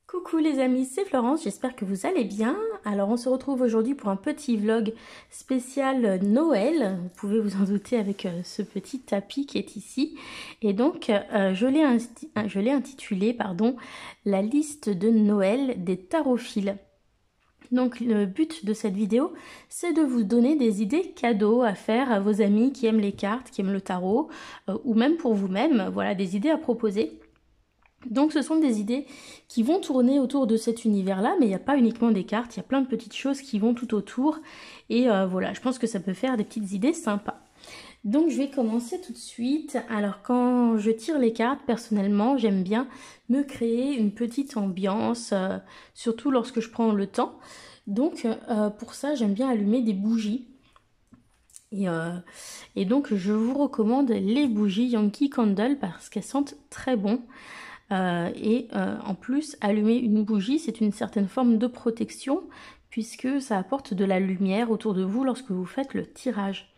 Coucou les amis, c'est Florence, j'espère que vous allez bien. Alors on se retrouve aujourd'hui pour un petit vlog spécial Noël. Vous pouvez vous en douter avec ce petit tapis qui est ici. Et donc je l'ai intitulé la liste de Noël des tarophiles. Donc le but de cette vidéo, c'est de vous donner des idées cadeaux à faire à vos amis qui aiment les cartes, qui aiment le tarot, ou même pour vous-même, voilà, des idées à proposer. Donc ce sont des idées qui vont tourner autour de cet univers-là, mais il n'y a pas uniquement des cartes, il y a plein de petites choses qui vont tout autour. Et voilà, je pense que ça peut faire des petites idées sympas. Donc je vais commencer tout de suite. Alors quand je tire les cartes, personnellement, j'aime bien me créer une petite ambiance, surtout lorsque je prends le temps. Donc pour ça, j'aime bien allumer des bougies. Et donc je vous recommande les bougies Yankee Candle parce qu'elles sentent très bon. En plus, allumer une bougie, c'est une certaine forme de protection puisque ça apporte de la lumière autour de vous lorsque vous faites le tirage.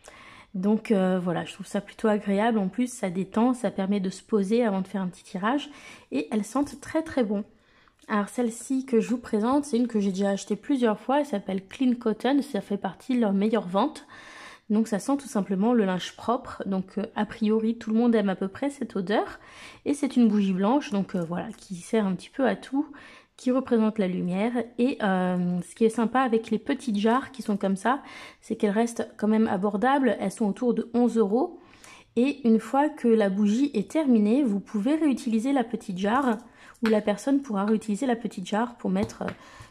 Donc voilà, je trouve ça plutôt agréable. En plus, ça détend, ça permet de se poser avant de faire un petit tirage et elles sentent très très bon. Alors celle-ci que je vous présente, c'est une que j'ai déjà achetée plusieurs fois. Elle s'appelle Clean Cotton, ça fait partie de leur meilleure vente. Donc ça sent tout simplement le linge propre, donc a priori tout le monde aime à peu près cette odeur. Et c'est une bougie blanche, donc voilà, qui sert un petit peu à tout, qui représente la lumière. Et ce qui est sympa avec les petites jarres qui sont comme ça, c'est qu'elles restent quand même abordables, elles sont autour de 11 €. Et une fois que la bougie est terminée, vous pouvez réutiliser la petite jarre, ou la personne pourra réutiliser la petite jarre pour mettre,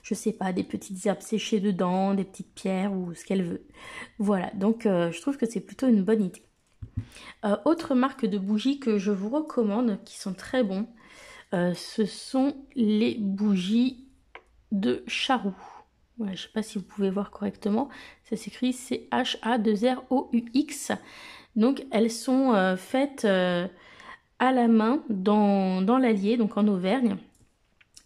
je sais pas, des petites herbes séchées dedans, des petites pierres ou ce qu'elle veut. Voilà, donc je trouve que c'est plutôt une bonne idée. Autre marque de bougies que je vous recommande, qui sont très bons, ce sont les bougies de Charroux. Voilà, je ne sais pas si vous pouvez voir correctement, ça s'écrit CHA2ROUX. Donc elles sont faites à la main dans l'Allier, donc en Auvergne.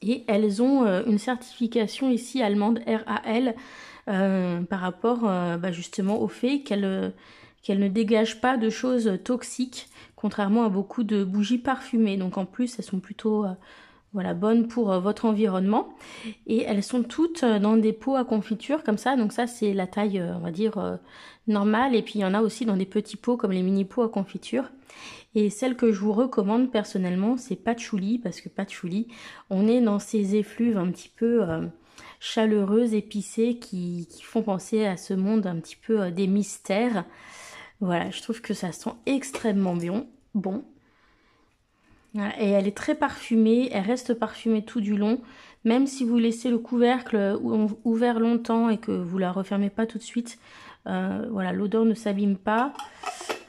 Et elles ont une certification ici allemande RAL par rapport justement au fait qu'elles ne dégagent pas de choses toxiques, contrairement à beaucoup de bougies parfumées. Donc en plus, elles sont plutôt voilà, bonnes pour votre environnement. Et elles sont toutes dans des pots à confiture comme ça. Donc ça, c'est la taille, on va dire, normale. Et puis il y en a aussi dans des petits pots comme les mini pots à confiture. Et celle que je vous recommande personnellement, c'est patchouli, parce que patchouli, on est dans ces effluves un petit peu chaleureuses, épicées, qui font penser à ce monde un petit peu des mystères. Voilà, je trouve que ça sent extrêmement bon. Voilà, et elle est très parfumée, elle reste parfumée tout du long. Même si vous laissez le couvercle ouvert longtemps et que vous la refermez pas tout de suite, voilà, l'odeur ne s'abîme pas.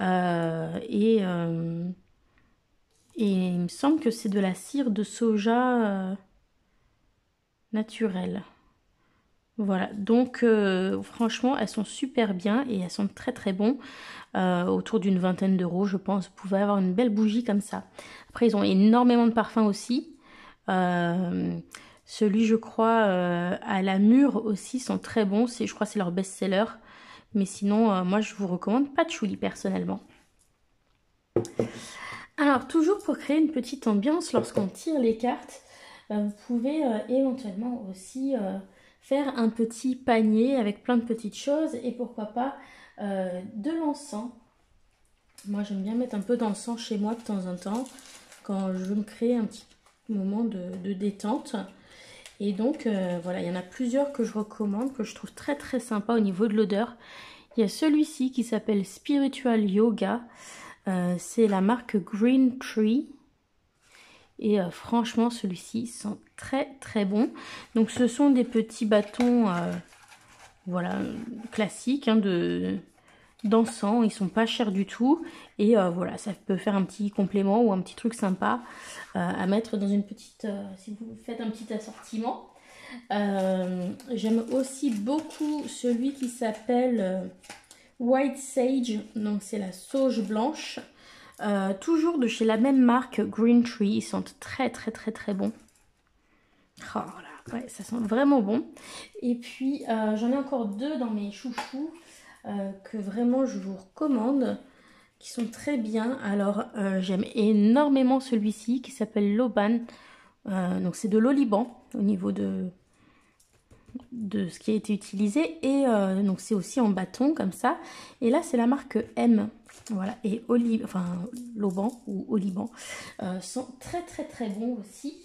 Et il me semble que c'est de la cire de soja naturelle. Voilà, donc franchement, elles sont super bien et elles sont très très bon. Autour d'une vingtaine d'euros, je pense. Vous pouvez avoir une belle bougie comme ça. Après, ils ont énormément de parfums aussi. Celui, je crois, à la mûre aussi sont très bons. Je crois que c'est leur best-seller. Mais sinon, moi, je vous recommande patchouli personnellement. Alors, toujours pour créer une petite ambiance lorsqu'on tire les cartes, vous pouvez éventuellement aussi faire un petit panier avec plein de petites choses et pourquoi pas de l'encens. Moi, j'aime bien mettre un peu d'encens chez moi de temps en temps quand je veux me créer un petit moment de détente. Et donc, voilà, il y en a plusieurs que je recommande, que je trouve très très sympa au niveau de l'odeur. Il y a celui-ci qui s'appelle Spiritual Yoga. C'est la marque Green Tree. Et franchement, celui-ci sent très très bon. Donc, ce sont des petits bâtons voilà, classiques hein, d'encens. Ils sont pas chers du tout. Et voilà, ça peut faire un petit complément ou un petit truc sympa à mettre dans une petite... si vous faites un petit assortiment. J'aime aussi beaucoup celui qui s'appelle White Sage. Donc, c'est la sauge blanche. Toujours de chez la même marque Green Tree, ils sentent très très très très bon. Oh là, ouais, ça sent vraiment bon. Et puis j'en ai encore deux dans mes chouchous que vraiment je vous recommande, qui sont très bien. Alors j'aime énormément celui-ci qui s'appelle Loban Donc c'est de l'oliban au niveau de ce qui a été utilisé. Et donc c'est aussi en bâton comme ça. Et là c'est la marque M. Voilà. Et l'Auban ou Oliban sont très très très bons aussi.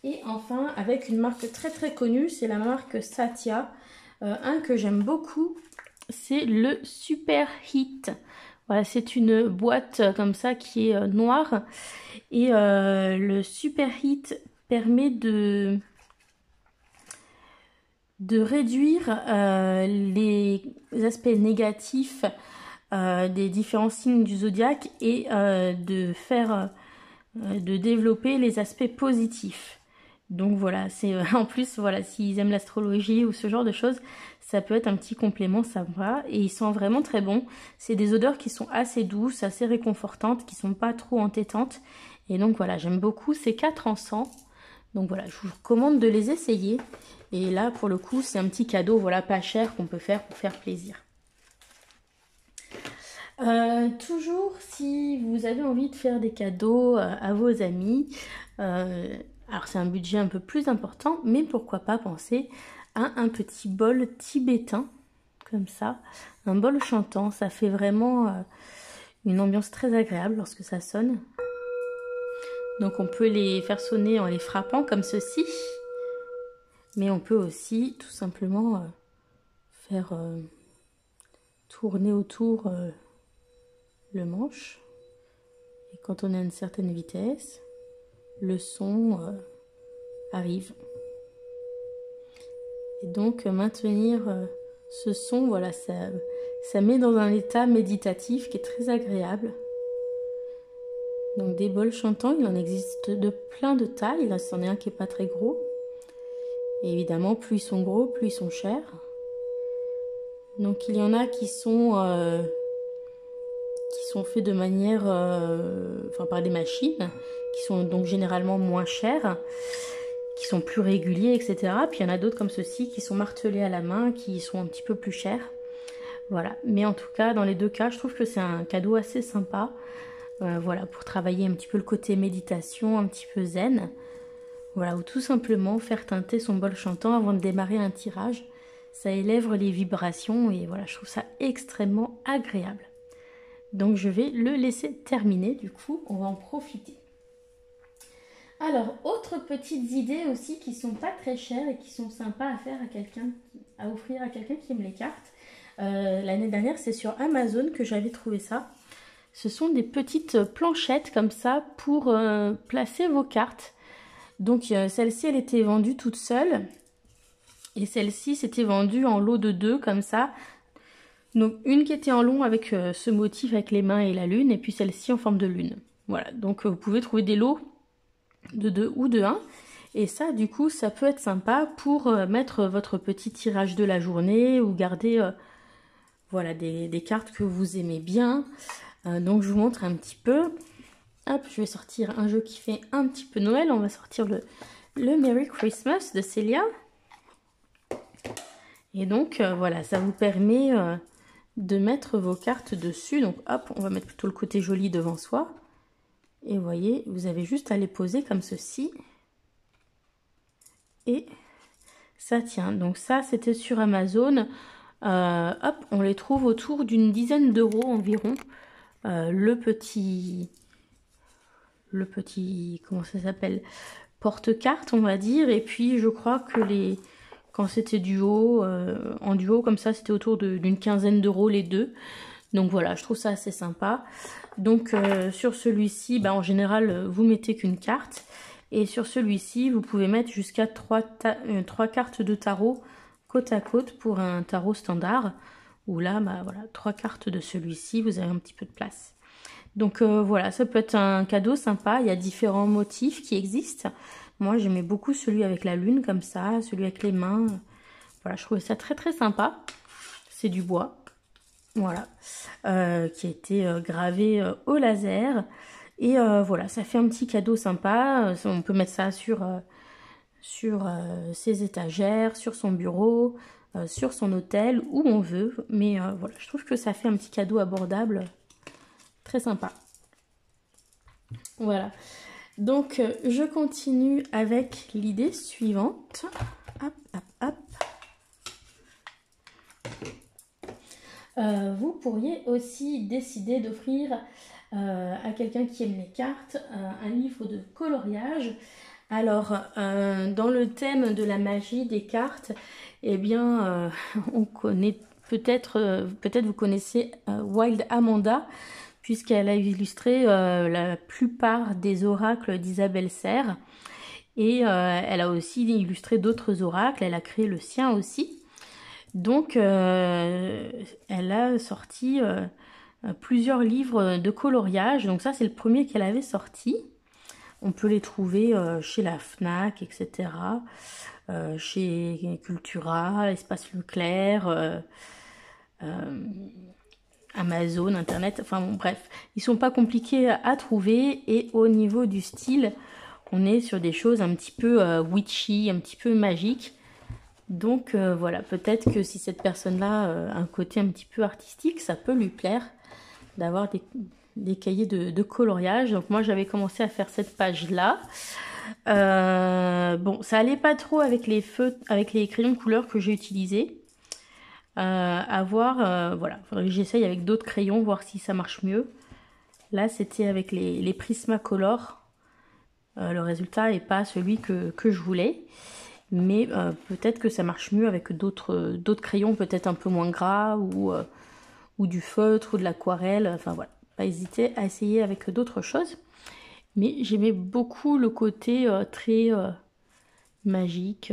Et enfin avec une marque très très connue, c'est la marque Satya. Un que j'aime beaucoup, c'est le Super Hit. Voilà, c'est une boîte comme ça qui est noire. Et le Super Hit permet de réduire les aspects négatifs des différents signes du zodiaque et de développer les aspects positifs. Donc voilà, c'est en plus, voilà, s'ils aiment l'astrologie ou ce genre de choses, ça peut être un petit complément sympa. Et ils sont vraiment très bons. C'est des odeurs qui sont assez douces, assez réconfortantes, qui sont pas trop entêtantes. Et donc voilà, j'aime beaucoup ces 4 encens. Donc voilà, je vous recommande de les essayer. Et là, pour le coup, c'est un petit cadeau, voilà, pas cher qu'on peut faire pour faire plaisir. Toujours, si vous avez envie de faire des cadeaux à vos amis, alors c'est un budget un peu plus important, mais pourquoi pas penser à un petit bol tibétain, comme ça, un bol chantant. Ça fait vraiment une ambiance très agréable lorsque ça sonne. Donc on peut les faire sonner en les frappant comme ceci, mais on peut aussi tout simplement faire tourner autour le manche. Et quand on a une certaine vitesse, le son arrive. Et donc maintenir ce son, voilà, ça met dans un état méditatif qui est très agréable. Donc des bols chantants, il en existe de plein de tailles. Là, c'en est un qui n'est pas très gros. Et évidemment, plus ils sont gros, plus ils sont chers. Donc il y en a qui sont faits de manière, par des machines, qui sont donc généralement moins chères, qui sont plus réguliers, etc. Puis il y en a d'autres comme ceux-ci qui sont martelés à la main, qui sont un petit peu plus chers. Voilà. Mais en tout cas, dans les deux cas, je trouve que c'est un cadeau assez sympa. Voilà, pour travailler un petit peu le côté méditation, un petit peu zen. Voilà, ou tout simplement faire teinter son bol chantant avant de démarrer un tirage. Ça élève les vibrations et voilà, je trouve ça extrêmement agréable. Donc je vais le laisser terminer, du coup, on va en profiter. Alors, autres petites idées aussi qui sont pas très chères et qui sont sympas à faire à offrir à quelqu'un qui aime les cartes. L'année dernière, c'est sur Amazon que j'avais trouvé ça. Ce sont des petites planchettes comme ça pour placer vos cartes. Donc celle-ci, elle était vendue toute seule. Et celle-ci, c'était vendue en lot de 2 comme ça. Donc une qui était en long avec ce motif avec les mains et la lune. Et puis celle-ci en forme de lune. Voilà, donc vous pouvez trouver des lots de 2 ou de 1. Et ça, du coup, ça peut être sympa pour mettre votre petit tirage de la journée. Ou garder voilà, des cartes que vous aimez bien. Donc je vous montre un petit peu. Hop, je vais sortir un jeu qui fait un petit peu Noël. On va sortir le Merry Christmas de Célia. Et donc voilà, ça vous permet de mettre vos cartes dessus. Donc hop, on va mettre plutôt le côté joli devant soi. Et vous voyez, vous avez juste à les poser comme ceci. Et ça tient. Donc ça, c'était sur Amazon. Hop, on les trouve autour d'une dizaine d'euros environ. Le petit, comment ça s'appelle, porte-carte, on va dire. Et puis, je crois que quand c'était en duo, comme ça, c'était autour d'une quinzaine d'euros les deux. Donc voilà, je trouve ça assez sympa. Donc, sur celui-ci, en général, vous mettez qu'une carte. Et sur celui-ci, vous pouvez mettre jusqu'à 3 cartes de tarot côte à côte pour un tarot standard. Où là, voilà, 3 cartes de celui-ci, vous avez un petit peu de place. Donc voilà, ça peut être un cadeau sympa. Il y a différents motifs qui existent. Moi, j'aimais beaucoup celui avec la lune comme ça, celui avec les mains. Voilà, je trouvais ça très très sympa. C'est du bois, voilà, qui a été gravé au laser. Et voilà, ça fait un petit cadeau sympa. On peut mettre ça sur ses étagères, sur son bureau, sur son hôtel, où on veut. Mais voilà, je trouve que ça fait un petit cadeau abordable, très sympa. Voilà. Donc je continue avec l'idée suivante. Hop, hop, hop. Vous pourriez aussi décider d'offrir à quelqu'un qui aime les cartes un livre de coloriage. Alors, dans le thème de la magie des cartes, eh bien, on connaît peut-être vous connaissez Wild Amanda, puisqu'elle a illustré la plupart des oracles d'Isabelle Serres. Et elle a aussi illustré d'autres oracles, elle a créé le sien aussi. Donc, elle a sorti plusieurs livres de coloriage. Donc ça, c'est le premier qu'elle avait sorti. On peut les trouver chez la Fnac, etc. Chez Cultura, Espace Leclerc, Amazon, Internet. Enfin bon, bref, ils sont pas compliqués à trouver. Et au niveau du style, on est sur des choses un petit peu witchy, un petit peu magiques. Donc voilà, peut-être que si cette personne-là a un côté un petit peu artistique, ça peut lui plaire d'avoir des cahiers de coloriage. Donc moi j'avais commencé à faire cette page-là. Bon, ça allait pas trop avec les crayons de couleur que j'ai utilisés. À voir, voilà, faudrait que j'essaye avec d'autres crayons, voir si ça marche mieux. Là c'était avec les Prismacolor. Le résultat n'est pas celui que je voulais. Mais peut-être que ça marche mieux avec d'autres crayons, peut-être un peu moins gras, ou du feutre, ou de l'aquarelle. Enfin voilà, pas hésiter à essayer avec d'autres choses. Mais j'aimais beaucoup le côté très magique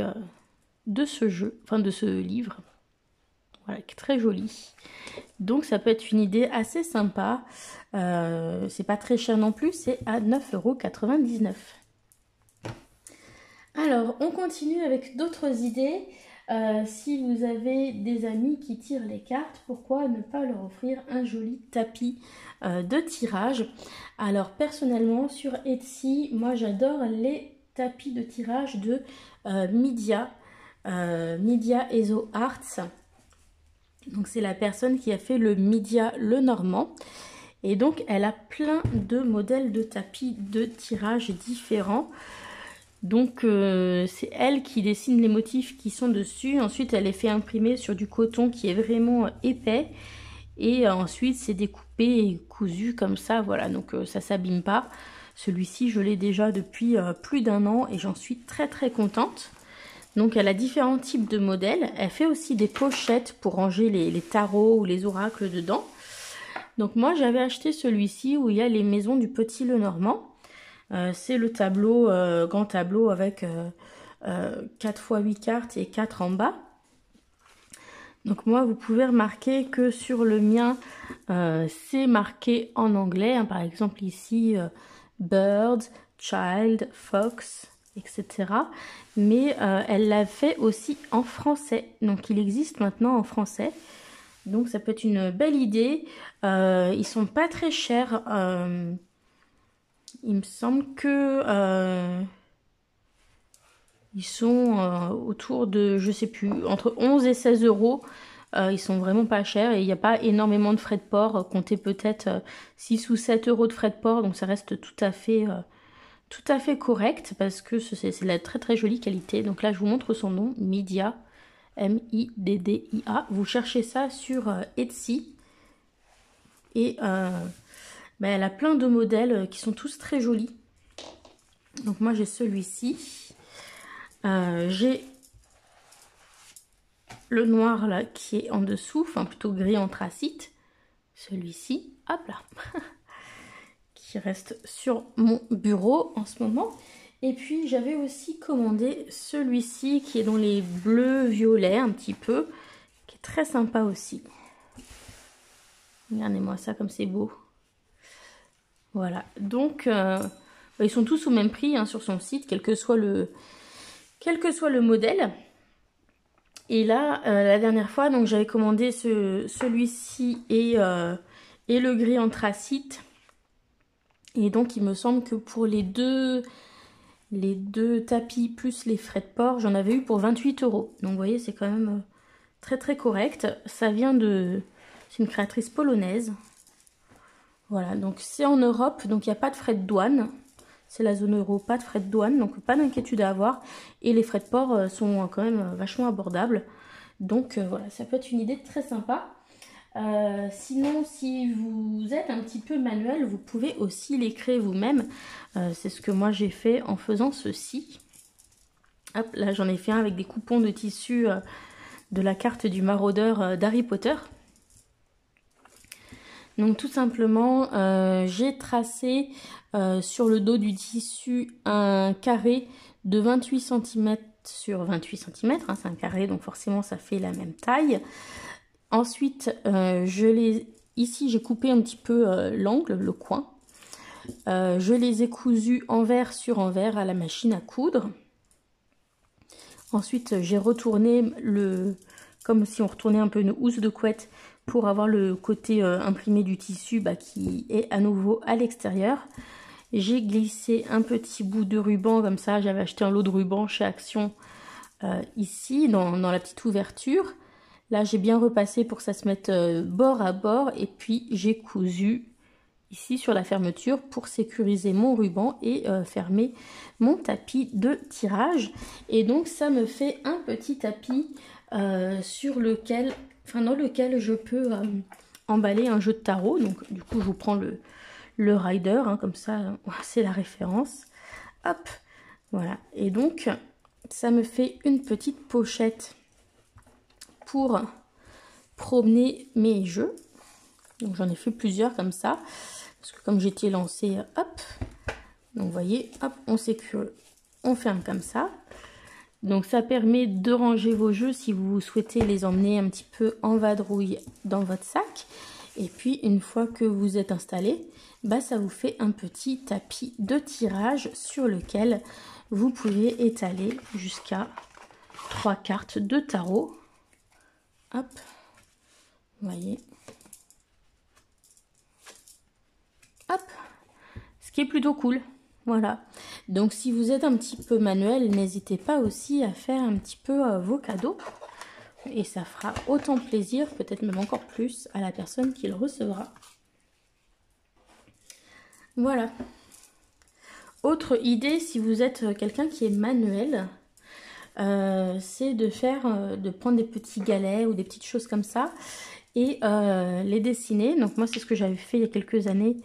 de ce jeu, enfin de ce livre. Voilà, qui est très joli. Donc ça peut être une idée assez sympa. C'est pas très cher non plus, c'est à 9,99 €. Alors, on continue avec d'autres idées. Si vous avez des amis qui tirent les cartes, pourquoi ne pas leur offrir un joli tapis de tirage? Alors, personnellement, sur Etsy, moi j'adore les tapis de tirage de Media Ezo Arts. Donc, c'est la personne qui a fait le Media Lenormand. Et donc, elle a plein de modèles de tapis de tirage différents. Donc c'est elle qui dessine les motifs qui sont dessus. Ensuite elle les fait imprimer sur du coton qui est vraiment épais. Et ensuite c'est découpé et cousu comme ça. Voilà, donc ça s'abîme pas. Celui-ci je l'ai déjà depuis plus d'1 an et j'en suis très très contente. Donc elle a différents types de modèles. Elle fait aussi des pochettes pour ranger les tarots ou les oracles dedans. Donc moi j'avais acheté celui-ci où il y a les maisons du Petit Lenormand. C'est le tableau, grand tableau avec 4 x 8 cartes et 4 en bas. Donc moi vous pouvez remarquer que sur le mien c'est marqué en anglais, hein, par exemple ici bird, child, fox, etc. Mais elle l'a fait aussi en français, donc il existe maintenant en français. Donc ça peut être une belle idée. Ils sont pas très chers. Il me semble que ils sont autour de, je sais plus, entre 11 et 16 €. Ils sont vraiment pas chers et il n'y a pas énormément de frais de port. Comptez peut-être 6 ou 7 € de frais de port. Donc ça reste tout à fait correct parce que c'est de la très très jolie qualité. Donc là je vous montre son nom, Middia, M-I-D-D-I-A. Vous cherchez ça sur Etsy. Et ben, elle a plein de modèles qui sont tous très jolis. Donc moi j'ai celui-ci. J'ai le noir là qui est en dessous, enfin plutôt gris anthracite. Celui-ci, hop là, qui reste sur mon bureau en ce moment. Et puis j'avais aussi commandé celui-ci qui est dans les bleus violets un petit peu, qui est très sympa aussi. Regardez-moi ça comme c'est beau. Voilà, donc ils sont tous au même prix hein, sur son site, quel que soit le modèle. Et là, la dernière fois, donc j'avais commandé celui-ci et le gris anthracite. Et donc il me semble que pour les deux tapis plus les frais de port, j'en avais eu pour 28 €. Donc vous voyez, c'est quand même très très correct. Ça vient c'est une créatrice polonaise. Voilà, donc c'est en Europe, donc il n'y a pas de frais de douane. c'est la zone euro, pas de frais de douane, donc pas d'inquiétude à avoir. Et les frais de port sont quand même vachement abordables. Donc voilà, ça peut être une idée très sympa. Sinon, si vous êtes un petit peu manuel, vous pouvez aussi les créer vous-même. C'est ce que moi j'ai fait en faisant ceci. Hop, là j'en ai fait un avec des coupons de tissu de la carte du maraudeur d'Harry Potter. Donc tout simplement, j'ai tracé sur le dos du tissu un carré de 28 cm sur 28 cm. Hein, c'est un carré, donc forcément ça fait la même taille. Ensuite, ici j'ai coupé un petit peu l'angle, le coin. Je les ai cousus envers sur envers à la machine à coudre. Ensuite, j'ai retourné comme si on retournait un peu une housse de couette pour avoir le côté imprimé du tissu qui est à nouveau à l'extérieur. J'ai glissé un petit bout de ruban comme ça. J'avais acheté un lot de ruban chez Action ici dans la petite ouverture. Là, j'ai bien repassé pour que ça se mette bord à bord. Et puis, j'ai cousu ici sur la fermeture pour sécuriser mon ruban et fermer mon tapis de tirage. Et donc, ça me fait un petit tapis dans lequel je peux emballer un jeu de tarot. Donc, du coup, je vous prends le rider, hein, comme ça, c'est la référence. Hop, voilà. Et donc, ça me fait une petite pochette pour promener mes jeux. Donc j'en ai fait plusieurs comme ça, parce que comme j'étais lancée, hop, donc vous voyez, hop, on sécurise, on ferme comme ça. Donc ça permet de ranger vos jeux si vous souhaitez les emmener un petit peu en vadrouille dans votre sac. Et puis une fois que vous êtes installé, ça vous fait un petit tapis de tirage sur lequel vous pouvez étaler jusqu'à 3 cartes de tarot. Hop, vous voyez. Hop, ce qui est plutôt cool. Voilà. Donc si vous êtes un petit peu manuel, n'hésitez pas aussi à faire un petit peu vos cadeaux. Et ça fera autant plaisir, peut-être même encore plus, à la personne qui le recevra. Voilà. Autre idée, si vous êtes quelqu'un qui est manuel, c'est de prendre des petits galets ou des petites choses comme ça et les dessiner. Donc moi c'est ce que j'avais fait il y a quelques années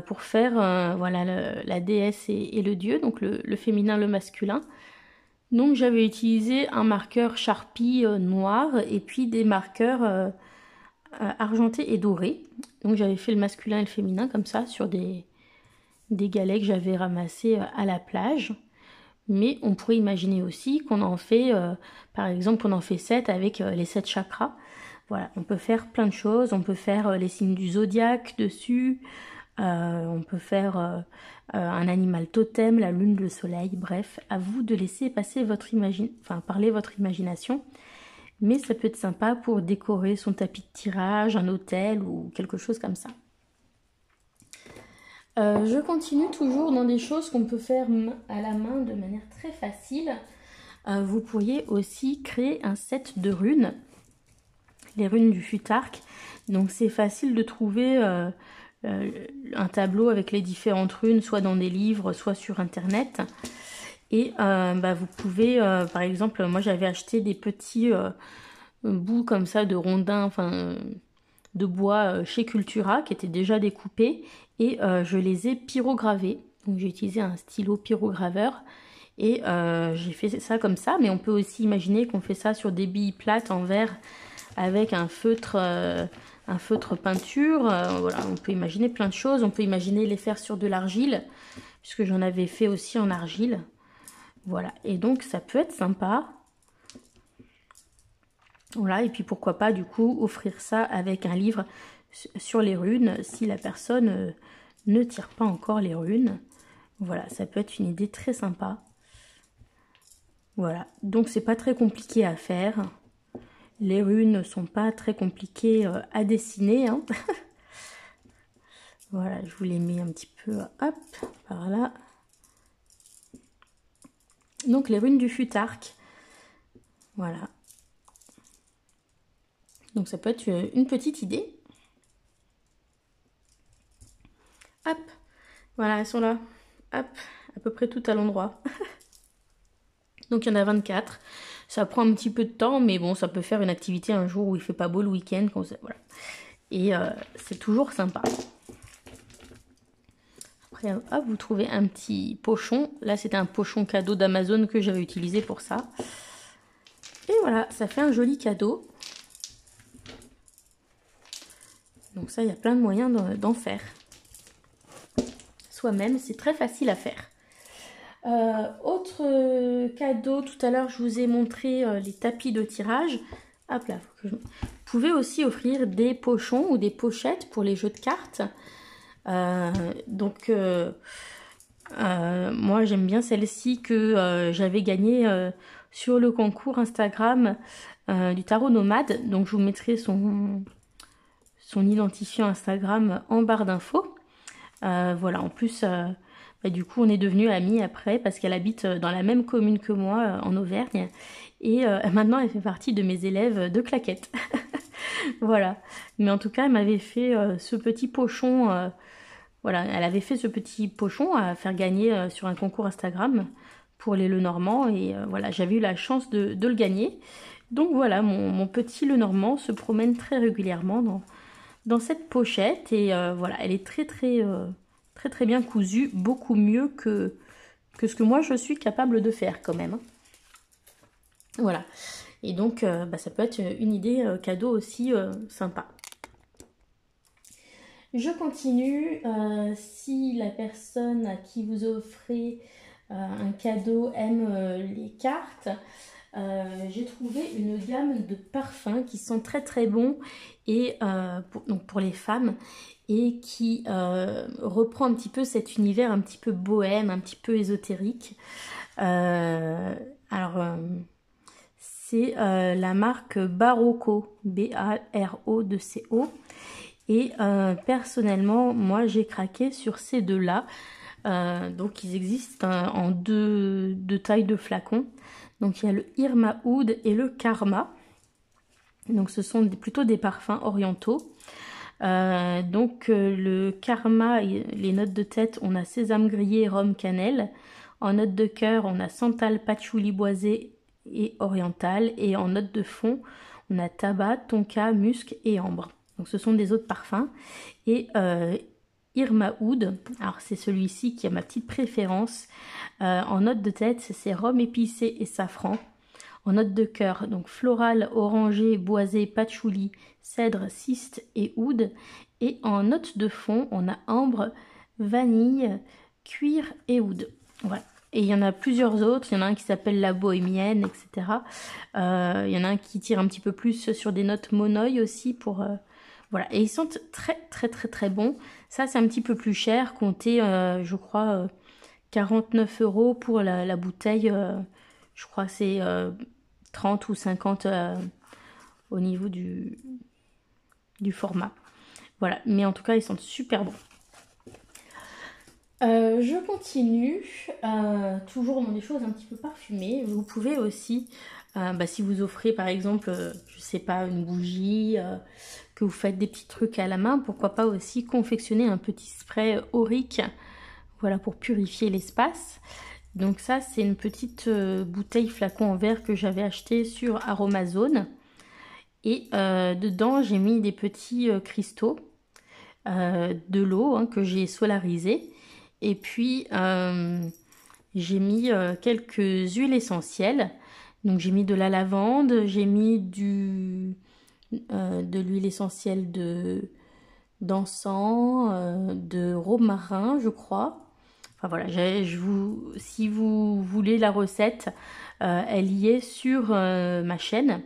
pour faire voilà, la déesse et le dieu, donc le féminin, le masculin. Donc j'avais utilisé un marqueur Sharpie noir et puis des marqueurs argentés et dorés. Donc j'avais fait le masculin et le féminin comme ça sur des galets que j'avais ramassés à la plage. Mais on pourrait imaginer aussi qu'on en fait, par exemple, on en fait 7 avec les 7 chakras. Voilà, on peut faire plein de choses. On peut faire les signes du zodiaque dessus. On peut faire un animal totem, la lune, le soleil. Bref, à vous de laisser passer parler votre imagination. Mais ça peut être sympa pour décorer son tapis de tirage, un hôtel ou quelque chose comme ça. Je continue toujours dans des choses qu'on peut faire à la main de manière très facile. Vous pourriez aussi créer un set de runes, les runes du Futhark. Donc c'est facile de trouver un tableau avec les différentes runes, soit dans des livres, soit sur internet. Et vous pouvez, par exemple, moi j'avais acheté des petits bouts comme ça de rondins, de bois chez Cultura qui étaient déjà découpés et je les ai pyrogravés. Donc j'ai utilisé un stylo pyrograveur et j'ai fait ça comme ça, mais on peut aussi imaginer qu'on fait ça sur des billes plates en verre avec un feutre peinture. Voilà, on peut imaginer plein de choses. On peut imaginer les faire sur de l'argile, puisque j'en avais fait aussi en argile. Voilà, et donc ça peut être sympa. Voilà, et puis pourquoi pas du coup offrir ça avec un livre sur les runes si la personne ne tire pas encore les runes. Voilà, ça peut être une idée très sympa. Voilà, donc c'est pas très compliqué à faire. Les runes ne sont pas très compliquées à dessiner. Hein. Voilà, je vous les mets un petit peu hop, par là. Donc les runes du Futhark. Voilà. Donc ça peut être une petite idée. Hop, voilà, elles sont là. hop, à peu près tout à l'endroit. Donc il y en a 24. Ça prend un petit peu de temps, mais bon, ça peut faire une activité un jour où il fait pas beau le week-end. Voilà. Et c'est toujours sympa. Après, hop, vous trouvez un petit pochon. Là, c'était un pochon cadeau d'Amazon que j'avais utilisé pour ça. Et voilà, ça fait un joli cadeau. Donc ça, il y a plein de moyens d'en faire. Soi-même, c'est très facile à faire. Autre cadeau, tout à l'heure je vous ai montré les tapis de tirage. Hop là, vous pouvez aussi offrir des pochons ou des pochettes pour les jeux de cartes. Moi j'aime bien celle-ci que j'avais gagnée sur le concours Instagram du tarot nomade. Donc je vous mettrai son identifiant Instagram en barre d'infos. Voilà, en plus... du coup, on est devenus amis après parce qu'elle habite dans la même commune que moi, en Auvergne. Et maintenant, elle fait partie de mes élèves de claquettes. Voilà. Mais en tout cas, elle m'avait fait ce petit pochon. Voilà, elle avait fait ce petit pochon à faire gagner sur un concours Instagram pour les Lenormand. Et voilà, j'avais eu la chance de le gagner. Donc voilà, mon petit Lenormand se promène très régulièrement dans cette pochette. Et voilà, elle est très très bien cousue, beaucoup mieux que ce que moi je suis capable de faire quand même. Voilà, et donc ça peut être une idée cadeau aussi sympa. Je continue. Si la personne à qui vous offrez un cadeau aime les cartes, j'ai trouvé une gamme de parfums qui sont très bons et donc pour les femmes, et qui reprend un petit peu cet univers un petit peu bohème, un petit peu ésotérique. C'est la marque Barocco, B-A-R-O-C-O. Et personnellement, moi j'ai craqué sur ces deux-là. Donc ils existent en deux tailles de flacons. Donc il y a le Irma Oud et le Karma. Donc ce sont plutôt des parfums orientaux. Le Karma, les notes de tête, on a sésame grillé, rhum, cannelle. En note de cœur, on a santal, patchouli, boisé et oriental. Et en note de fond, on a tabac, tonka, musc et ambre. Donc ce sont des autres parfums. Et Irma Oud, alors c'est celui-ci qui a ma petite préférence. En note de tête, c'est rhum épicé et safran. En note de cœur, donc floral, orangé, boisé, patchouli, cèdre, cyste et oud. Et en note de fond, on a ambre, vanille, cuir et oud. Voilà. Et il y en a plusieurs autres. Il y en a un qui s'appelle la bohémienne, etc. Il y en a un qui tire un petit peu plus sur des notes monoï aussi pour... Voilà. Et ils sont très bons. Ça, c'est un petit peu plus cher. Comptez, je crois, 49 € pour la bouteille. Je crois que c'est 30 ou 50 au niveau du format. Voilà, mais en tout cas, ils sont super bons. Je continue, toujours dans des choses un petit peu parfumées. Vous pouvez aussi, si vous offrez par exemple, je sais pas, une bougie, que vous faites des petits trucs à la main, pourquoi pas aussi confectionner un petit spray aurique, voilà, pour purifier l'espace. Donc ça, c'est une petite bouteille flacon en verre que j'avais acheté sur Aromazone. Et dedans, j'ai mis des petits cristaux, de l'eau que j'ai solarisé. Et puis, j'ai mis quelques huiles essentielles. Donc j'ai mis de la lavande, j'ai mis de l'huile essentielle d'encens, de romarin, je crois. Enfin voilà, si vous voulez la recette, elle y est sur ma chaîne.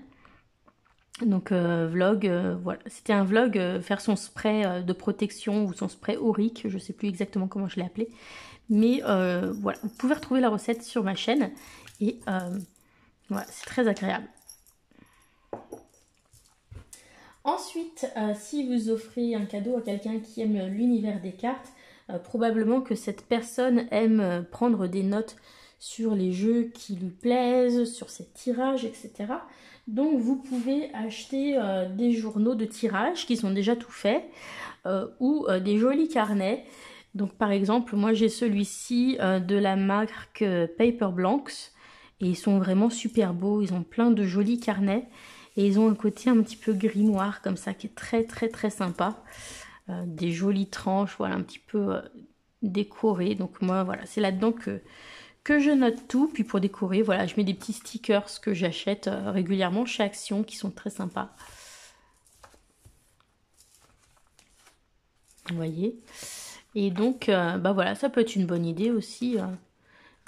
Donc vlog, voilà, c'était un vlog, faire son spray de protection ou son spray aurique, je ne sais plus exactement comment je l'ai appelé. Mais voilà, vous pouvez retrouver la recette sur ma chaîne et voilà, c'est très agréable. Ensuite, si vous offrez un cadeau à quelqu'un qui aime l'univers des cartes, probablement que cette personne aime prendre des notes sur les jeux qui lui plaisent, sur ses tirages, etc. Donc vous pouvez acheter des journaux de tirage qui sont déjà tout faits ou des jolis carnets. Donc par exemple, moi j'ai celui-ci de la marque Paper Blanks et ils sont vraiment super beaux, ils ont plein de jolis carnets et ils ont un côté un petit peu grimoire comme ça qui est très sympa. Des jolies tranches, voilà, un petit peu décorées. Donc moi voilà, c'est là-dedans que je note tout. Puis pour décorer, voilà, je mets des petits stickers que j'achète régulièrement chez Action qui sont très sympas. Vous voyez? Et donc, bah voilà, ça peut être une bonne idée aussi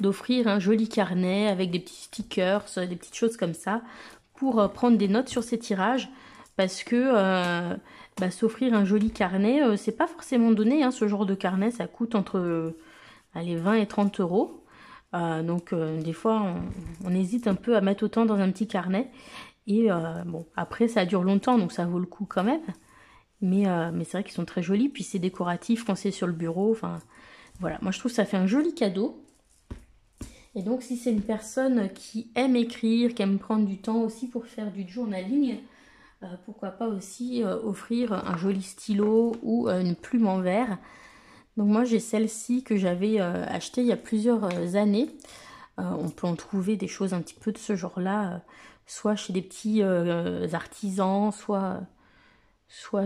d'offrir un joli carnet avec des petits stickers, des petites choses comme ça, pour prendre des notes sur ces tirages. Parce que bah, s'offrir un joli carnet, c'est pas forcément donné. Hein, ce genre de carnet, ça coûte entre allez, 20 et 30 euros. Donc des fois, on hésite un peu à mettre autant dans un petit carnet. Et bon, après, ça dure longtemps, donc ça vaut le coup quand même. Mais c'est vrai qu'ils sont très jolis, puis c'est décoratif quand c'est sur le bureau. Enfin, voilà, moi je trouve que ça fait un joli cadeau. Et donc si c'est une personne qui aime écrire, qui aime prendre du temps aussi pour faire du journaling, pourquoi pas aussi offrir un joli stylo ou une plume en verre. Donc moi j'ai celle-ci que j'avais achetée il y a plusieurs années. On peut en trouver des choses un petit peu de ce genre-là, soit chez des petits artisans, soit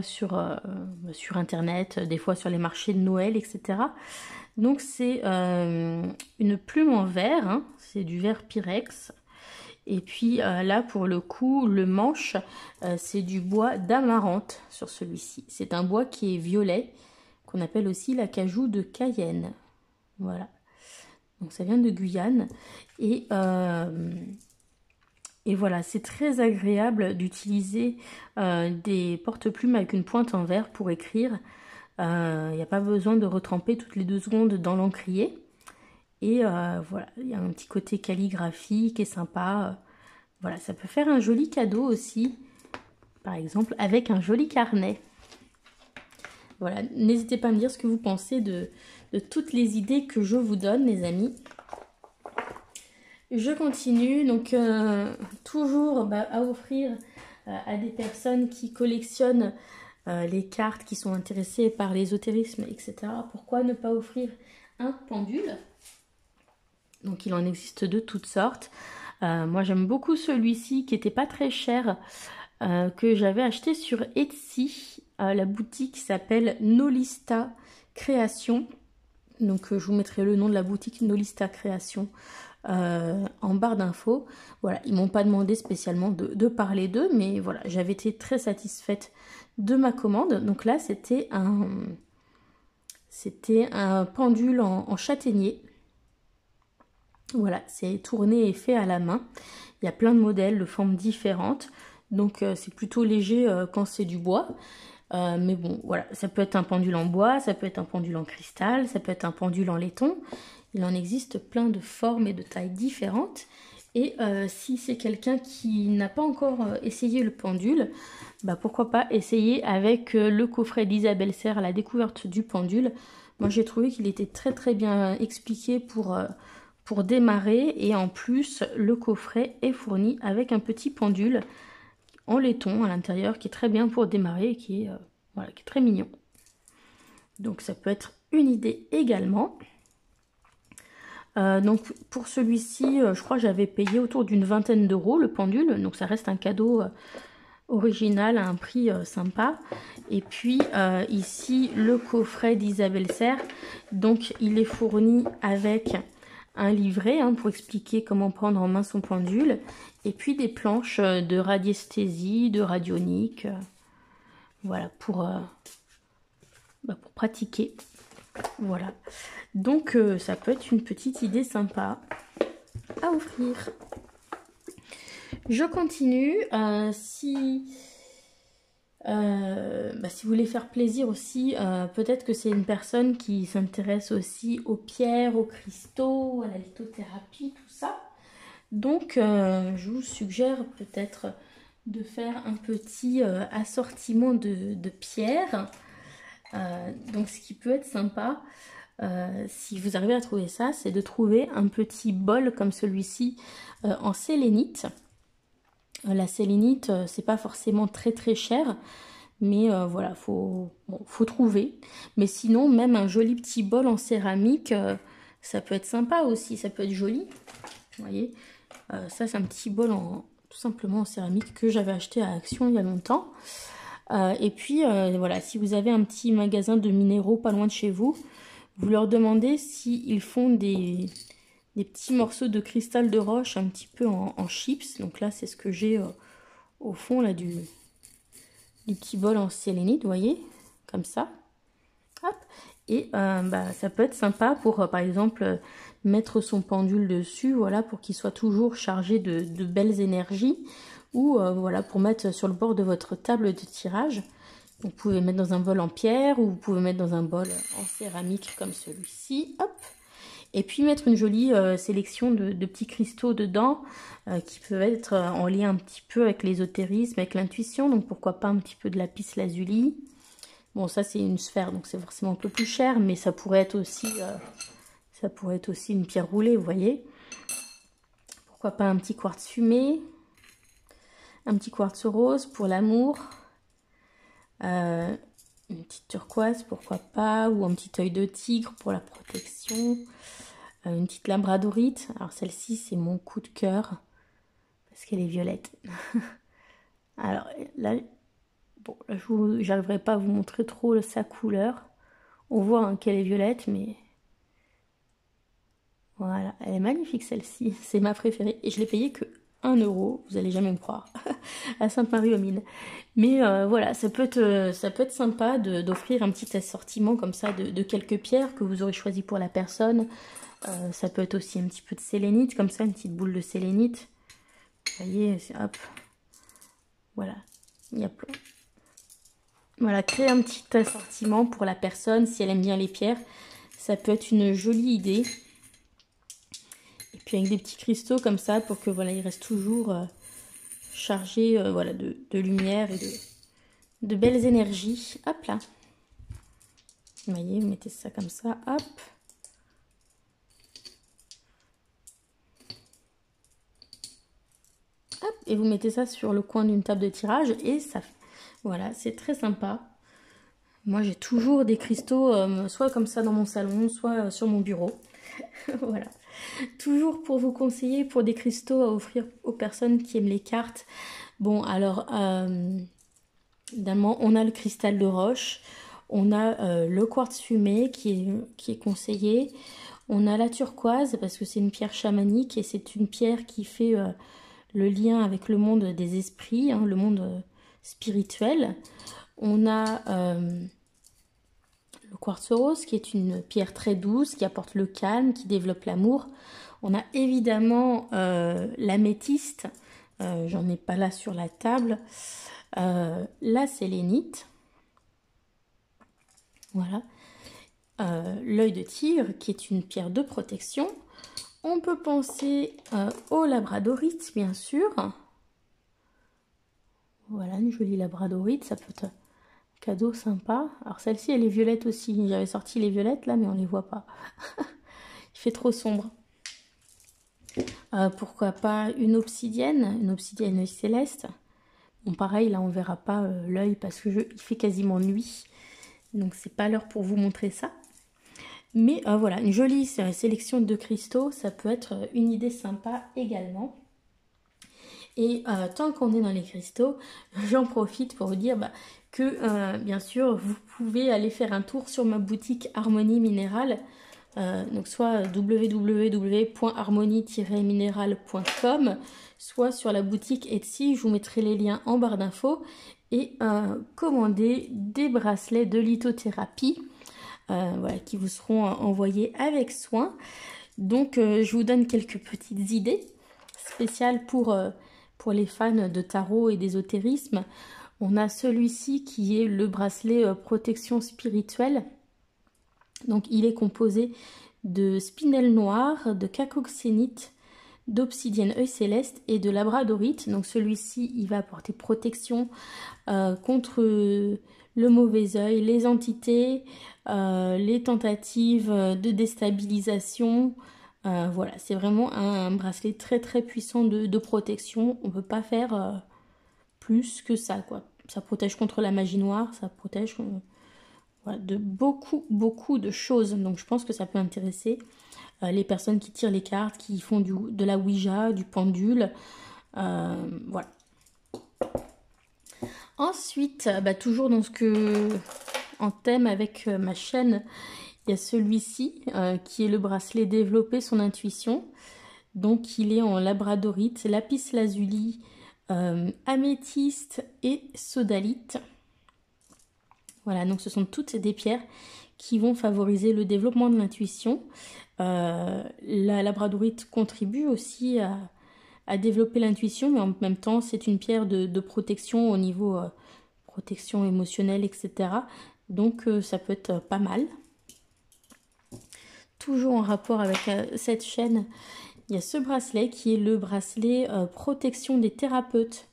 sur internet, des fois sur les marchés de Noël, etc. Donc c'est une plume en verre, hein, c'est du verre Pyrex. Et puis là pour le coup, le manche, c'est du bois d'amarante sur celui-ci. C'est un bois qui est violet, qu'on appelle aussi l'acajou de Cayenne. Voilà. Donc ça vient de Guyane. Et voilà, c'est très agréable d'utiliser des porte-plumes avec une pointe en verre pour écrire. Il n'y a pas besoin de retremper toutes les 2 secondes dans l'encrier. Et voilà, il y a un petit côté calligraphie qui est sympa. Voilà, ça peut faire un joli cadeau aussi, par exemple avec un joli carnet. Voilà, n'hésitez pas à me dire ce que vous pensez de toutes les idées que je vous donne, les amis. Je continue, donc toujours à offrir à des personnes qui collectionnent les cartes, qui sont intéressées par l'ésotérisme, etc. Pourquoi ne pas offrir un pendule? Donc il en existe de toutes sortes. Moi j'aime beaucoup celui-ci qui n'était pas très cher, que j'avais acheté sur Etsy. La boutique s'appelle Nolista Création. Donc je vous mettrai le nom de la boutique Nolista Création en barre d'infos. Voilà, ils m'ont pas demandé spécialement de parler d'eux, mais voilà, j'avais été très satisfaite de ma commande. Donc là, c'était un pendule en châtaignier. Voilà, c'est tourné et fait à la main. Il y a plein de modèles de formes différentes. Donc c'est plutôt léger quand c'est du bois. Mais bon, voilà, ça peut être un pendule en bois, ça peut être un pendule en cristal, ça peut être un pendule en laiton. Il en existe plein de formes et de tailles différentes. Et si c'est quelqu'un qui n'a pas encore essayé le pendule, bah pourquoi pas essayer avec le coffret d'Isabelle Serre, la découverte du pendule. Moi j'ai trouvé qu'il était très bien expliqué pour démarrer. Et en plus, le coffret est fourni avec un petit pendule en laiton à l'intérieur qui est très bien pour démarrer et qui est, voilà, qui est très mignon. Donc ça peut être une idée également. Donc pour celui-ci, je crois que j'avais payé autour d'une vingtaine d'euros le pendule. Donc ça reste un cadeau original à un prix sympa. Et puis ici, le coffret d'Isabelle Serre. Donc il est fourni avec un livret pour expliquer comment prendre en main son pendule. Et puis des planches de radiesthésie, de radionique. Voilà, pour pratiquer. Voilà. Donc ça peut être une petite idée sympa à offrir. Je continue. Si vous voulez faire plaisir aussi, peut-être que c'est une personne qui s'intéresse aussi aux pierres, aux cristaux, à la lithothérapie, tout ça. Donc je vous suggère peut-être de faire un petit assortiment de pierres. Donc ce qui peut être sympa, si vous arrivez à trouver ça, c'est de trouver un petit bol comme celui-ci en sélénite. La sélénite, c'est pas forcément très cher, Mais voilà, faut trouver. Mais sinon, même un joli petit bol en céramique, ça peut être sympa aussi, ça peut être joli. Vous voyez, ça c'est un petit bol tout simplement en céramique que j'avais acheté à Action il y a longtemps. Et puis voilà, si vous avez un petit magasin de minéraux pas loin de chez vous, vous leur demandez s'ils font des petits morceaux de cristal de roche un petit peu en chips. Donc là, c'est ce que j'ai au fond là du petit bol en sélénite, vous voyez, comme ça. Hop. Et ça peut être sympa pour, par exemple, mettre son pendule dessus, voilà, pour qu'il soit toujours chargé de belles énergies. Ou voilà, pour mettre sur le bord de votre table de tirage. Vous pouvez mettre dans un bol en pierre ou vous pouvez mettre dans un bol en céramique comme celui-ci. Hop. Et puis mettre une jolie sélection de petits cristaux dedans qui peuvent être en lien un petit peu avec l'ésotérisme, avec l'intuition. Donc pourquoi pas un petit peu de lapis lazuli. Bon, ça c'est une sphère, donc c'est forcément un peu plus cher, mais ça pourrait être aussi une pierre roulée, vous voyez. Pourquoi pas un petit quartz fumé, un petit quartz rose pour l'amour. Une petite turquoise, pourquoi pas, ou un petit œil de tigre pour la protection. Une petite labradorite. Alors celle-ci, c'est mon coup de cœur parce qu'elle est violette. Alors là, bon, j'arriverai pas à vous montrer trop sa couleur. On voit qu'elle est violette, mais voilà, elle est magnifique celle-ci. C'est ma préférée et je l'ai payée que 1 €, vous allez jamais me croire, à Sainte-Marie-aux-Mines. Mais voilà, ça peut être sympa d'offrir un petit assortiment comme ça de quelques pierres que vous aurez choisi pour la personne. Ça peut être aussi un petit peu de sélénite, comme ça, une petite boule de sélénite. Vous voyez, hop. Voilà, il y a plein. Voilà, créer un petit assortiment pour la personne, si elle aime bien les pierres. Ça peut être une jolie idée. Et puis avec des petits cristaux comme ça, pour que voilà, il reste toujours chargé voilà, de lumière et de belles énergies. Hop là. Vous voyez, vous mettez ça comme ça, hop. Hop, et vous mettez ça sur le coin d'une table de tirage et ça, voilà, c'est très sympa. Moi, j'ai toujours des cristaux, soit comme ça dans mon salon, soit sur mon bureau. Voilà. Toujours pour vous conseiller pour des cristaux à offrir aux personnes qui aiment les cartes. Bon, alors, évidemment, on a le cristal de roche, on a le quartz fumé qui est conseillé, on a la turquoise parce que c'est une pierre chamanique et c'est une pierre qui fait le lien avec le monde des esprits, hein, le monde spirituel. On a le quartz rose qui est une pierre très douce, qui apporte le calme, qui développe l'amour. On a évidemment l'améthyste, j'en ai pas là sur la table, la sélénite, voilà, l'œil de tigre qui est une pierre de protection. On peut penser au labradorite, bien sûr. Voilà, une jolie labradorite, ça peut être un cadeau sympa. Alors celle-ci, elle est violette aussi. J'avais sorti les violettes là, mais on les voit pas. Il fait trop sombre. Pourquoi pas une obsidienne céleste. Bon, pareil, là, on verra pas l'œil parce que il fait quasiment nuit. Donc, c'est pas l'heure pour vous montrer ça. Mais voilà, une jolie sélection de cristaux, ça peut être une idée sympa également. Et tant qu'on est dans les cristaux, j'en profite pour vous dire que bien sûr, vous pouvez aller faire un tour sur ma boutique Harmonie Minérale. Donc soit www.harmonie-minéral.com, soit sur la boutique Etsy, je vous mettrai les liens en barre d'infos, et commander des bracelets de lithothérapie. Voilà, qui vous seront envoyés avec soin. Donc je vous donne quelques petites idées spéciales pour les fans de tarot et d'ésotérisme. On a celui-ci qui est le bracelet protection spirituelle. Donc il est composé de spinel noir, de cacoxénite, d'obsidienne œil céleste et de labradorite. Donc celui-ci, il va apporter protection contre le mauvais œil, les entités, les tentatives de déstabilisation. Voilà, c'est vraiment un bracelet très très puissant de protection. On ne peut pas faire plus que ça, quoi. ça protège contre la magie noire, ça protège voilà, de beaucoup de choses. Donc je pense que ça peut intéresser les personnes qui tirent les cartes, qui font de la Ouija, du pendule. Voilà. Ensuite, toujours dans en thème avec ma chaîne, il y a celui-ci qui est le bracelet développer son intuition. Donc il est en labradorite, lapis lazuli, améthyste et sodalite. Voilà, donc ce sont toutes des pierres qui vont favoriser le développement de l'intuition. La labradorite contribue aussi à développer l'intuition, mais en même temps c'est une pierre de protection au niveau protection émotionnelle, etc. Donc ça peut être pas mal. Toujours en rapport avec cette chaîne, il y a ce bracelet qui est le bracelet protection des thérapeutes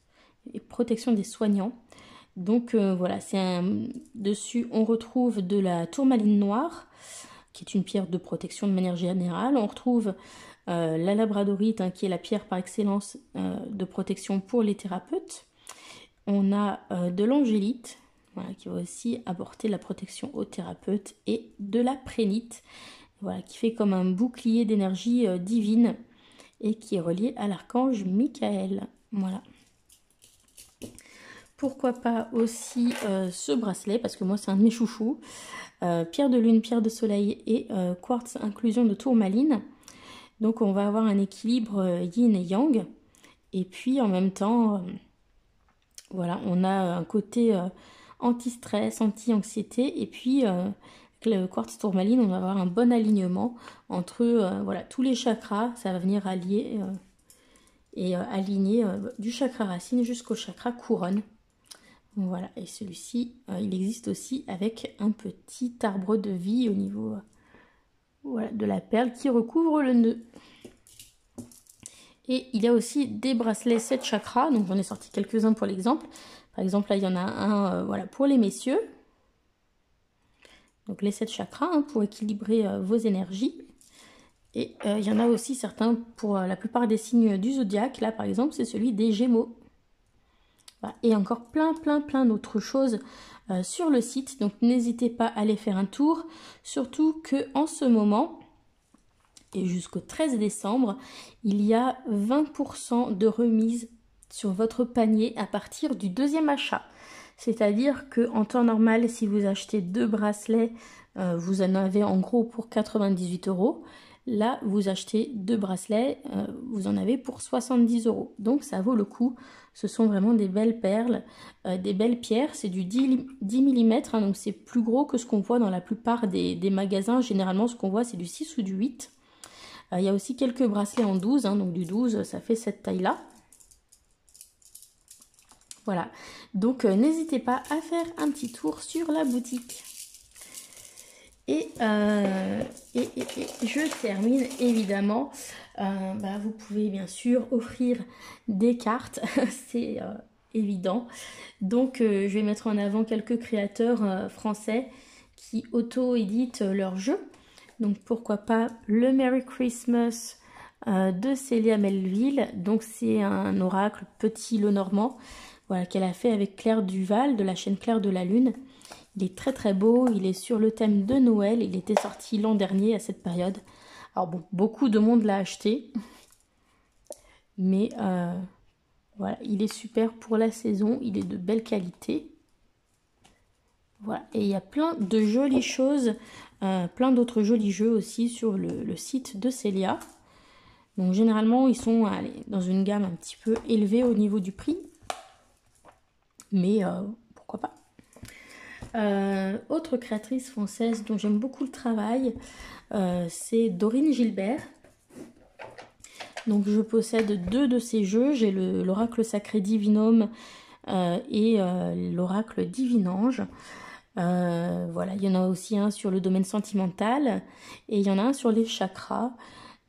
et protection des soignants. Donc voilà, dessus on retrouve de la tourmaline noire, qui est une pierre de protection de manière générale. On retrouve la labradorite, qui est la pierre par excellence de protection pour les thérapeutes. On a de l'angélite, voilà, qui va aussi apporter la protection aux thérapeutes, et de la prénite, voilà, qui fait comme un bouclier d'énergie divine et qui est relié à l'archange Michael. Voilà. Pourquoi pas aussi ce bracelet, parce que moi c'est un de mes chouchous. Pierre de lune, pierre de soleil et quartz inclusion de tourmaline. Donc on va avoir un équilibre yin et yang. Et puis en même temps, voilà, on a un côté anti-stress, anti-anxiété. Et puis avec le quartz tourmaline, on va avoir un bon alignement entre voilà, tous les chakras. Ça va venir allier et aligner du chakra racine jusqu'au chakra couronne. Voilà, et celui-ci, il existe aussi avec un petit arbre de vie au niveau voilà, de la perle qui recouvre le nœud. Et il y a aussi des bracelets 7 chakras, donc j'en ai sorti quelques-uns pour l'exemple. Par exemple, là, il y en a un voilà, pour les messieurs. Donc les 7 chakras pour équilibrer vos énergies. Et il y en a aussi certains pour la plupart des signes du zodiaque. Là, par exemple, c'est celui des Gémeaux. Voilà. Et encore plein d'autres choses sur le site. Donc n'hésitez pas à aller faire un tour. Surtout qu'en ce moment, et jusqu'au 13 décembre, il y a 20% de remise sur votre panier à partir du deuxième achat. C'est-à-dire qu'en temps normal, si vous achetez 2 bracelets, vous en avez en gros pour 98 €. Là, vous achetez 2 bracelets, vous en avez pour 70 €. Donc, ça vaut le coup. Ce sont vraiment des belles perles, des belles pierres. C'est du 10 mm, donc c'est plus gros que ce qu'on voit dans la plupart des magasins. Généralement, ce qu'on voit, c'est du 6 ou du 8. Il y a aussi quelques bracelets en 12, donc du 12, ça fait cette taille-là. Voilà, donc n'hésitez pas à faire un petit tour sur la boutique. Et je termine évidemment, vous pouvez bien sûr offrir des cartes, c'est évident. Donc je vais mettre en avant quelques créateurs français qui auto-éditent leurs jeux. Donc pourquoi pas le Merry Christmas de Célia Melville. Donc c'est un oracle petit Lenormand, voilà, qu'elle a fait avec Claire Duval de la chaîne Claire de la Lune. Il est très beau, il est sur le thème de Noël, il était sorti l'an dernier à cette période. Alors bon, beaucoup de monde l'a acheté, mais voilà, il est super pour la saison, il est de belle qualité. Voilà, et il y a plein de jolies choses, plein d'autres jolis jeux aussi sur le site de Célia. Donc généralement, ils sont dans une gamme un petit peu élevée au niveau du prix, mais pourquoi pas. Autre créatrice française dont j'aime beaucoup le travail, c'est Dorine Gilbert. Donc je possède 2 de ces jeux, j'ai l'oracle sacré Divinum et l'oracle Divinange. Voilà, il y en a aussi un sur le domaine sentimental et il y en a un sur les chakras.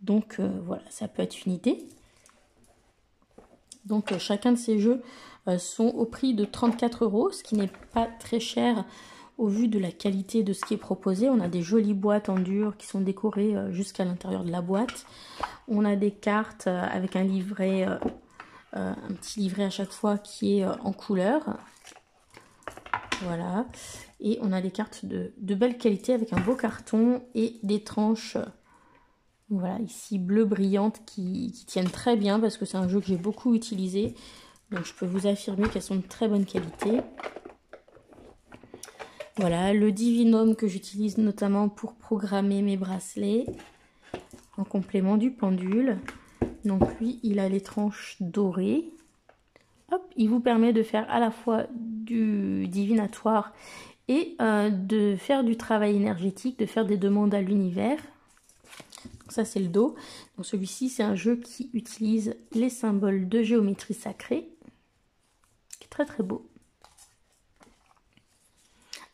Donc voilà, ça peut être une idée. Donc chacun de ces jeux sont au prix de 34 €, ce qui n'est pas très cher au vu de la qualité de ce qui est proposé. On a des jolies boîtes en dur qui sont décorées jusqu'à l'intérieur de la boîte. On a des cartes avec un livret, un petit livret à chaque fois qui est en couleur. Voilà. Et on a des cartes de belle qualité avec un beau carton et des tranches, voilà, ici bleu brillante qui tiennent très bien parce que c'est un jeu que j'ai beaucoup utilisé. Donc je peux vous affirmer qu'elles sont de très bonne qualité. Voilà, le Divinum que j'utilise notamment pour programmer mes bracelets en complément du pendule. Donc lui, il a les tranches dorées. Hop, il vous permet de faire à la fois du divinatoire et de faire du travail énergétique, de faire des demandes à l'univers. Ça, c'est le dos. Donc celui-ci, c'est un jeu qui utilise les symboles de géométrie sacrée. Qui est très très beau.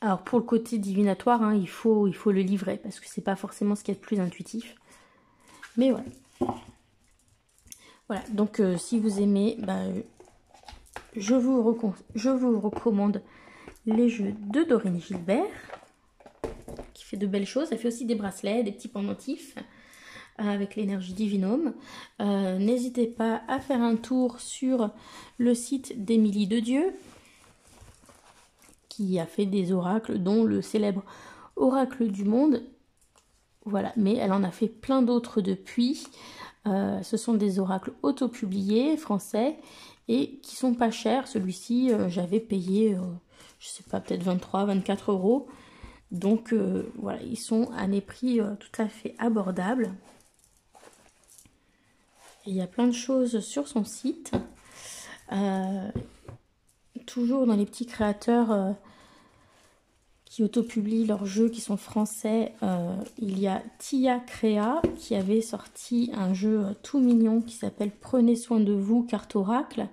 Alors pour le côté divinatoire, hein, il faut le livrer parce que c'est pas forcément ce qu'il y a de plus intuitif. Mais voilà. Voilà, donc si vous aimez, bah, je vous recommande les jeux de Dorine Gilbert, qui fait de belles choses. Elle fait aussi des bracelets, des petits pendentifs avec l'énergie Divinum. N'hésitez pas à faire un tour sur le site d'Émilie de Dieu, qui a fait des oracles, dont le célèbre Oracle du Monde. Voilà, mais elle en a fait plein d'autres depuis. Ce sont des oracles auto-publiés français et qui sont pas chers. Celui-ci, j'avais payé, je sais pas, peut-être 23-24 €. Donc voilà, ils sont à des prix tout à fait abordables. Et il y a plein de choses sur son site. Toujours dans les petits créateurs qui autopublient leurs jeux qui sont français, il y a Tia Créa qui avait sorti un jeu tout mignon qui s'appelle Prenez soin de vous, carte oracle.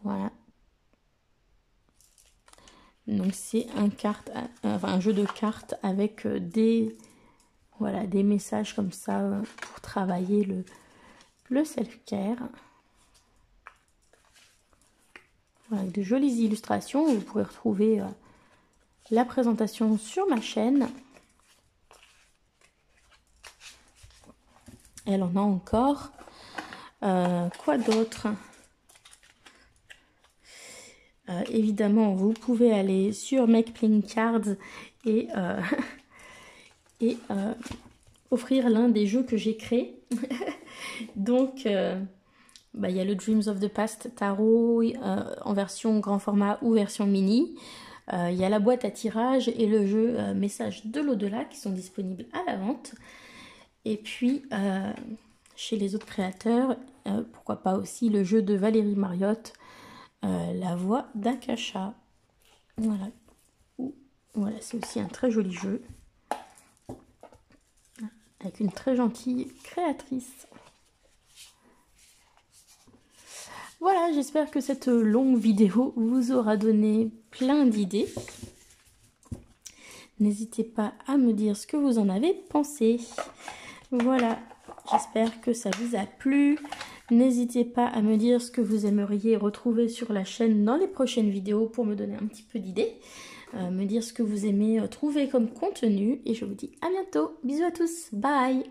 Voilà. Donc c'est un jeu de cartes avec des messages comme ça pour travailler le self-care. Voilà, avec de jolies illustrations. Vous pourrez retrouver la présentation sur ma chaîne. Elle en a encore. Quoi d'autre? Évidemment, vous pouvez aller sur Make Playing Cards et, offrir l'un des jeux que j'ai créé. Donc, il y a le Dreams of the Past Tarot en version grand format ou version mini. Il y a la boîte à tirage et le jeu Message de l'au-delà qui sont disponibles à la vente. Et puis, chez les autres créateurs, pourquoi pas aussi le jeu de Valérie Mariotte, La Voix d'Akasha. Voilà. Voilà, c'est aussi un très joli jeu. Avec une très gentille créatrice. Voilà, j'espère que cette longue vidéo vous aura donné plein d'idées. N'hésitez pas à me dire ce que vous en avez pensé. Voilà, j'espère que ça vous a plu. N'hésitez pas à me dire ce que vous aimeriez retrouver sur la chaîne dans les prochaines vidéos pour me donner un petit peu d'idées. Me dire ce que vous aimez trouver comme contenu. Et je vous dis à bientôt. Bisous à tous. Bye.